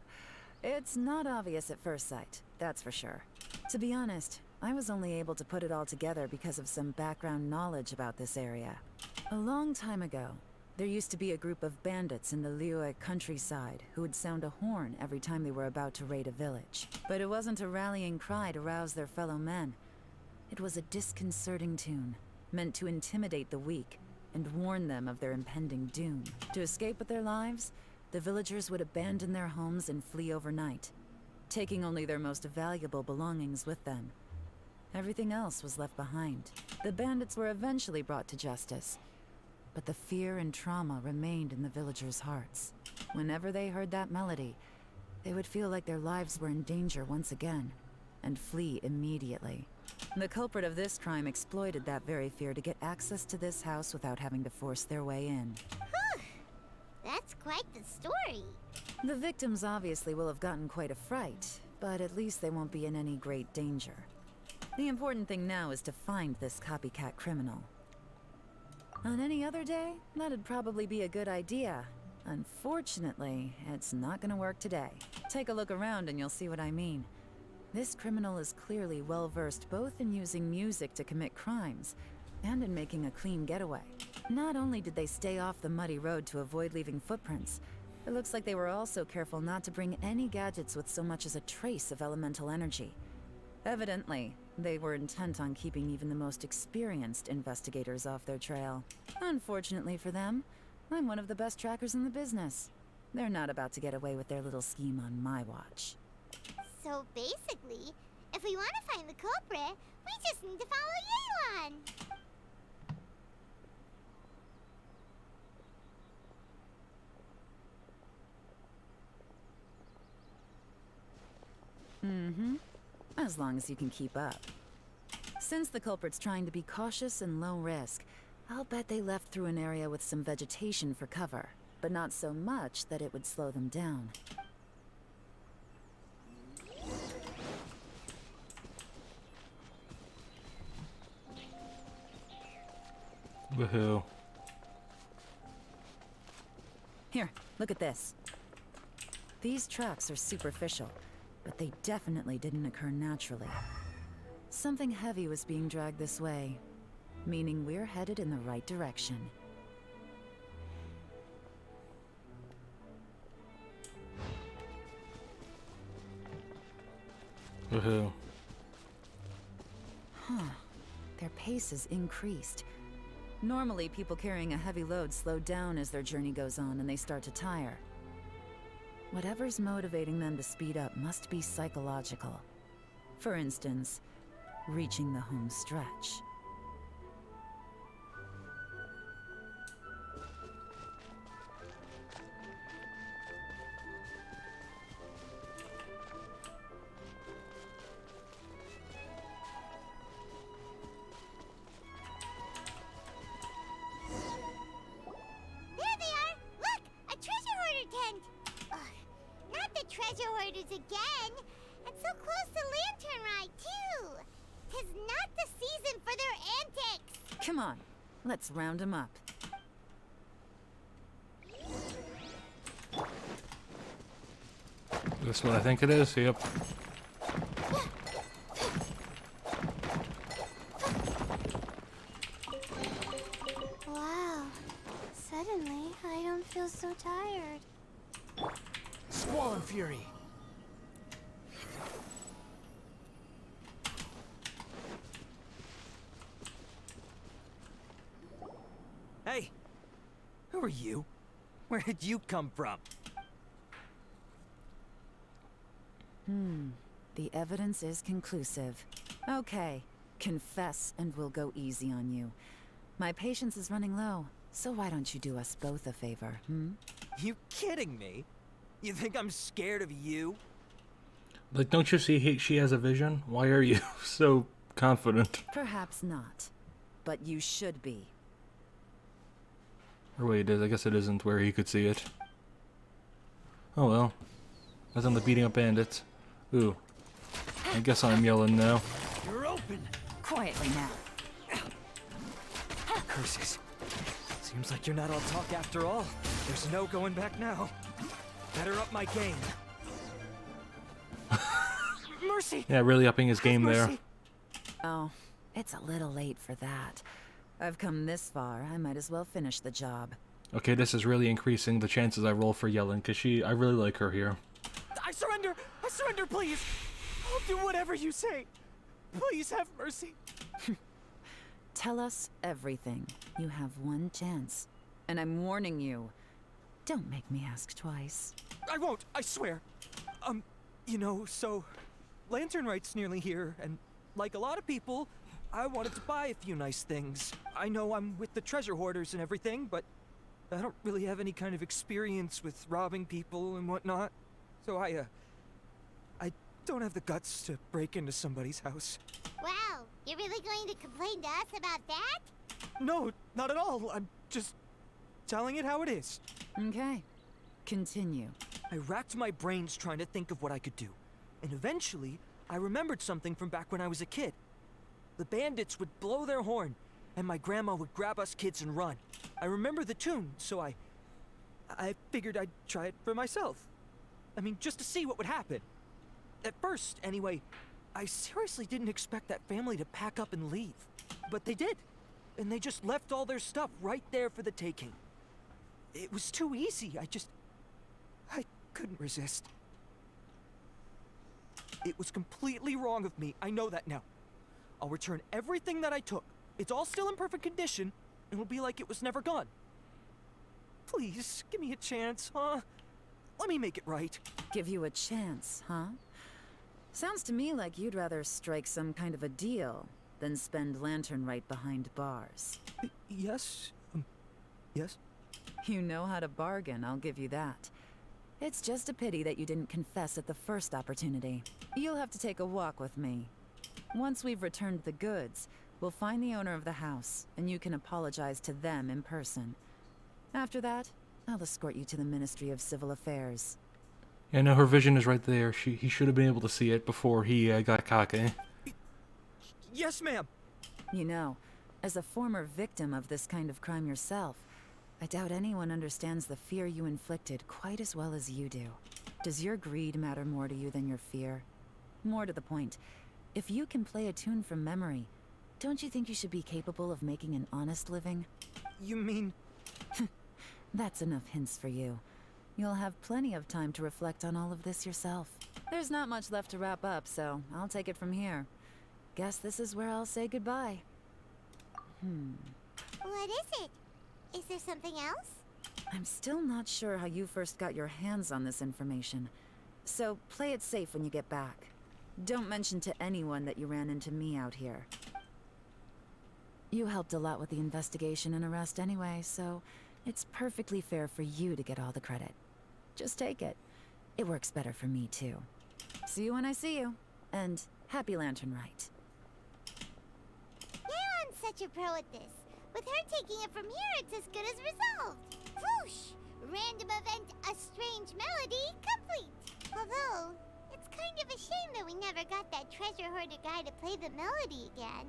It's not obvious at first sight, that's for sure. To be honest, I was only able to put it all together because of some background knowledge about this area. A long time ago, there used to be a group of bandits in the Liyue countryside who would sound a horn every time they were about to raid a village. But it wasn't a rallying cry to rouse their fellow men. It was a disconcerting tune, meant to intimidate the weak and warn them of their impending doom. To escape with their lives, the villagers would abandon their homes and flee overnight, taking only their most valuable belongings with them. Everything else was left behind. The bandits were eventually brought to justice, but the fear and trauma remained in the villagers' hearts. Whenever they heard that melody, they would feel like their lives were in danger once again, and flee immediately. The culprit of this crime exploited that very fear to get access to this house without having to force their way in. Whew. That's quite the story. The victims obviously will have gotten quite a fright, but at least they won't be in any great danger. The important thing now is to find this copycat criminal. On any other day, that'd probably be a good idea. Unfortunately, it's not gonna work today. Take a look around and you'll see what I mean. This criminal is clearly well-versed both in using music to commit crimes and in making a clean getaway. Not only did they stay off the muddy road to avoid leaving footprints, it looks like they were also careful not to bring any gadgets with so much as a trace of elemental energy. Evidently, they were intent on keeping even the most experienced investigators off their trail. Unfortunately for them, I'm one of the best trackers in the business. They're not about to get away with their little scheme on my watch. So basically, if we want to find the culprit, we just need to follow Yelan. Mm-hmm. As long as you can keep up. Since the culprit's trying to be cautious and low risk, I'll bet they left through an area with some vegetation for cover, but not so much that it would slow them down. Woohoo. Here, look at this. These tracks are superficial, but they definitely didn't occur naturally. Something heavy was being dragged this way, meaning we're headed in the right direction. Woohoo. Huh. Their pace has increased. Normally, people carrying a heavy load slow down as their journey goes on and they start to tire. Whatever's motivating them to speed up must be psychological. For instance, reaching the home stretch. There they are! Look! A treasure hoarder tent! Ugh, not the treasure hoarders again! And so close to Lantern Ride, too! 'Tis not the season for their antics! Come on, let's round them up. This what I think it is? Yep. Wow. Suddenly, I don't feel so tired. Squall and Fury. Who are you? Where did you come from? The evidence is conclusive. Okay, confess and we'll go easy on you. My patience is running low, so why don't you do us both a favor, You kidding me? You think I'm scared of you? Like, don't you see she has a vision? Why are you so confident? Perhaps not, but you should be. Or wait, I guess it isn't where he could see it. Oh well. That's on the beating up bandits. Ooh. I guess I'm yelling now. You're open! Quietly now. Curses. Seems like you're not all talk after all. There's no going back now. Better up my game. Mercy! Yeah, really upping his game there. Oh, it's a little late for that. I've come this far, I might as well finish the job. Okay, this is really increasing the chances I roll for Yellen, because I really like her here. I surrender! I surrender, please! I'll do whatever you say. Please have mercy. Tell us everything. You have one chance. And I'm warning you. Don't make me ask twice. I won't, I swear. So Lantern Rite's nearly here, and like a lot of people, I wanted to buy a few nice things. I know I'm with the treasure hoarders and everything, but I don't really have any kind of experience with robbing people and whatnot. So I don't have the guts to break into somebody's house. Wow, you're really going to complain to us about that? No, not at all. I'm just telling it how it is. Okay. Continue. I racked my brains trying to think of what I could do. And eventually, I remembered something from back when I was a kid. The bandits would blow their horn, and my grandma would grab us kids and run. I remember the tune, so I figured I'd try it for myself. I mean, just to see what would happen. At first, anyway, I seriously didn't expect that family to pack up and leave. But they did. And they just left all their stuff right there for the taking. It was too easy. I couldn't resist. It was completely wrong of me. I know that now. I'll return everything that I took. It's all still in perfect condition, and it'll be like it was never gone. Please, give me a chance, huh? Let me make it right. Give you a chance, huh? Sounds to me like you'd rather strike some kind of a deal than spend Lantern Rite behind bars. Yes? Yes? You know how to bargain, I'll give you that. It's just a pity that you didn't confess at the first opportunity. You'll have to take a walk with me. Once we've returned the goods, we'll find the owner of the house, and you can apologize to them in person. After that, I'll escort you to the Ministry of Civil Affairs. Yeah, no, her vision is right there. He should have been able to see it before he got cocky. Yes, ma'am. You know, as a former victim of this kind of crime yourself, I doubt anyone understands the fear you inflicted quite as well as you do. Does your greed matter more to you than your fear? More to the point, if you can play a tune from memory, don't you think you should be capable of making an honest living? You mean... That's enough hints for you. You'll have plenty of time to reflect on all of this yourself. There's not much left to wrap up, so I'll take it from here. Guess this is where I'll say goodbye. What is it? Is there something else? I'm still not sure how you first got your hands on this information. So play it safe when you get back. Don't mention to anyone that you ran into me out here. You helped a lot with the investigation and arrest anyway, so it's perfectly fair for you to get all the credit. Just take it. It works better for me, too. See you when I see you. And happy Lantern Rite. I'm such a pro at this. With her taking it from here, it's as good as resolved. Whoosh! Random event, a strange melody, complete. Although, it's kind of a shame that we never got that treasure hoarder guy to play the melody again.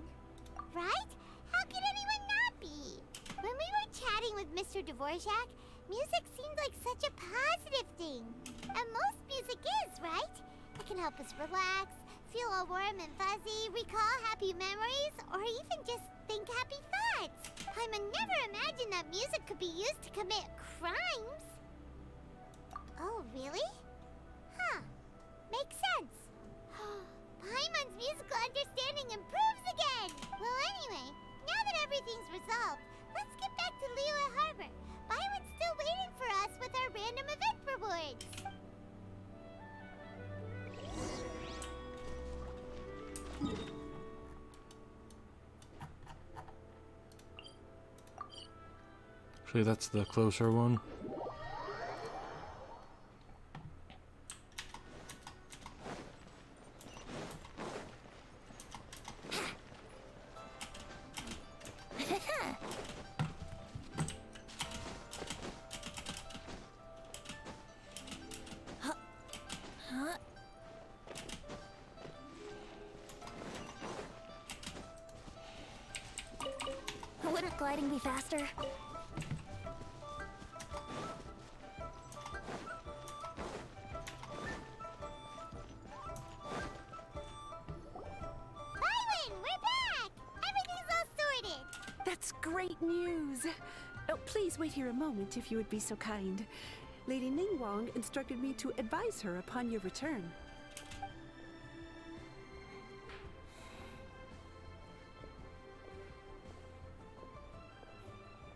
Right? How could anyone not be? When we were chatting with Mr. Dvorak, music seemed like such a positive thing. And most music is, right? It can help us relax, feel all warm and fuzzy, recall happy memories, or even just think happy thoughts. Paimon never imagined that music could be used to commit crimes. Oh, really? Huh. Makes sense. Paimon's musical understanding improves again! Well, anyway, now that everything's resolved, let's get back to Liyue Harbor. Paimon Actually, that's the closer one. Wouldn't gliding be faster? Byron, we're back! Everything's all sorted! That's great news. Oh, please wait here a moment if you would be so kind. Lady Ningguang instructed me to advise her upon your return.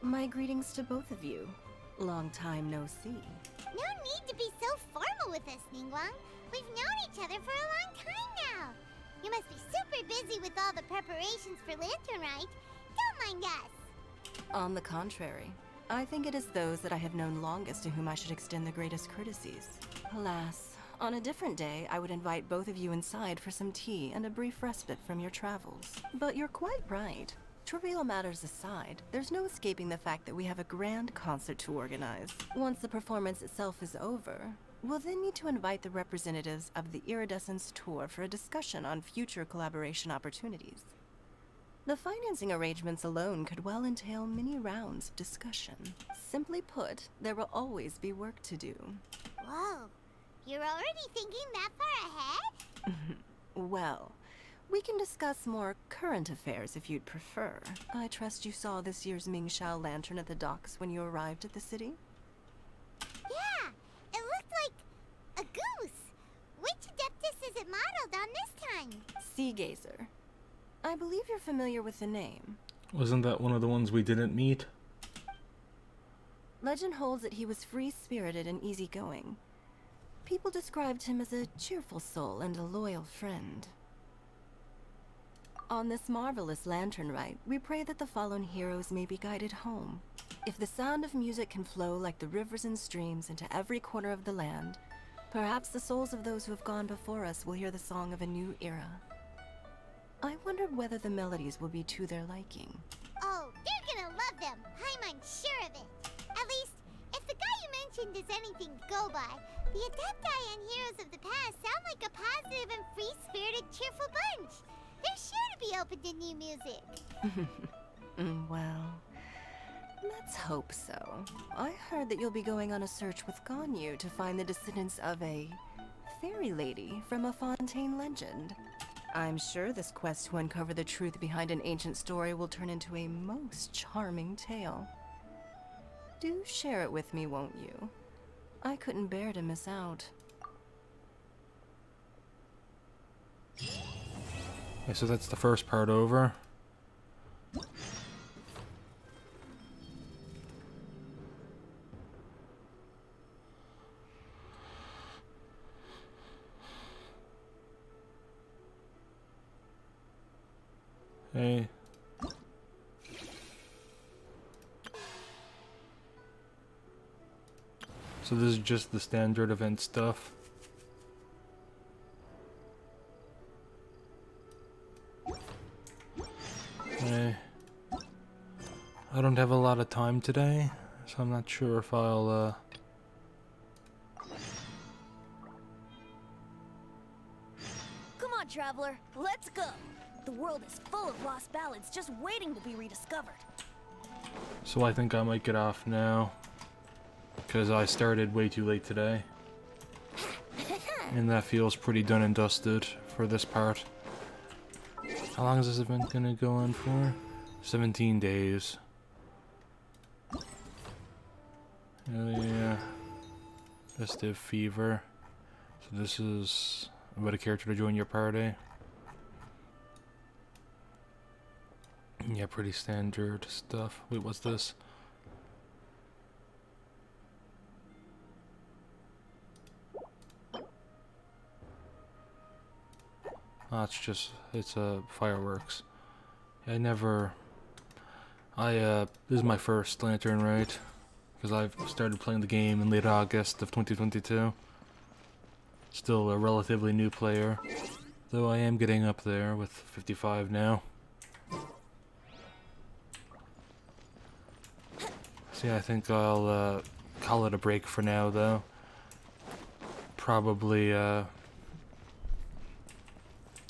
My greetings to both of you. Long time no see. No need to be so formal with us, Ningguang. We've known each other for a long time now. You must be super busy with all the preparations for Lantern Rite. Don't mind us. On the contrary, I think it is those that I have known longest to whom I should extend the greatest courtesies. Alas, on a different day, I would invite both of you inside for some tea and a brief respite from your travels. But you're quite right. Trivial matters aside, there's no escaping the fact that we have a grand concert to organize. Once the performance itself is over, we'll then need to invite the representatives of the Iridescence Tour for a discussion on future collaboration opportunities. The financing arrangements alone could well entail many rounds of discussion. Simply put, there will always be work to do. Whoa, you're already thinking that far ahead? Well, we can discuss more current affairs if you'd prefer. I trust you saw this year's Mingxiao lantern at the docks when you arrived at the city? Yeah, it looked like a goose. Which Adeptus is it modeled on this time? Sea Gazer. I believe you're familiar with the name. Wasn't that one of the ones we didn't meet? Legend holds that he was free-spirited and easygoing. People described him as a cheerful soul and a loyal friend. On this marvelous lantern rite, we pray that the fallen heroes may be guided home. If the sound of music can flow like the rivers and streams into every corner of the land, perhaps the souls of those who have gone before us will hear the song of a new era. I wondered whether the melodies will be to their liking. Oh, they're gonna love them. I'm sure of it. At least, if the guy you mentioned is anything to go by, the Adepti and heroes of the past sound like a positive and free-spirited, cheerful bunch. They're sure to be open to new music. Well, let's hope so. I heard that you'll be going on a search with Ganyu to find the descendants of a fairy lady from a Fontaine legend. I'm sure this quest to uncover the truth behind an ancient story will turn into a most charming tale. Do share it with me, won't you? I couldn't bear to miss out. Okay, so that's the first part over. Hey. So this is just the standard event stuff. Okay. I don't have a lot of time today, so I'm not sure if I'll Come on, traveler, let's go. The world is full of lost ballads just waiting to be rediscovered. So I think I might get off now, because I started way too late today. And that feels pretty done and dusted for this part. How long is this event gonna go on for? 17 days. Yeah. Festive Fever. So this is about a character to join your party. Yeah, pretty standard stuff. Wait, what's this? Oh, it's fireworks. I never This is my first Lantern Rite, because I've started playing the game in late August of 2022. Still a relatively new player, though I am getting up there with 55 now. So yeah, I think I'll call it a break for now, though. Probably,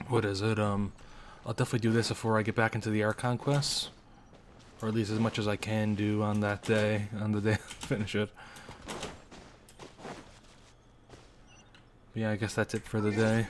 what is it? I'll definitely do this before I get back into the Art Conquests. Or at least as much as I can do on that day, on the day I finish it. Yeah, I guess that's it for the day.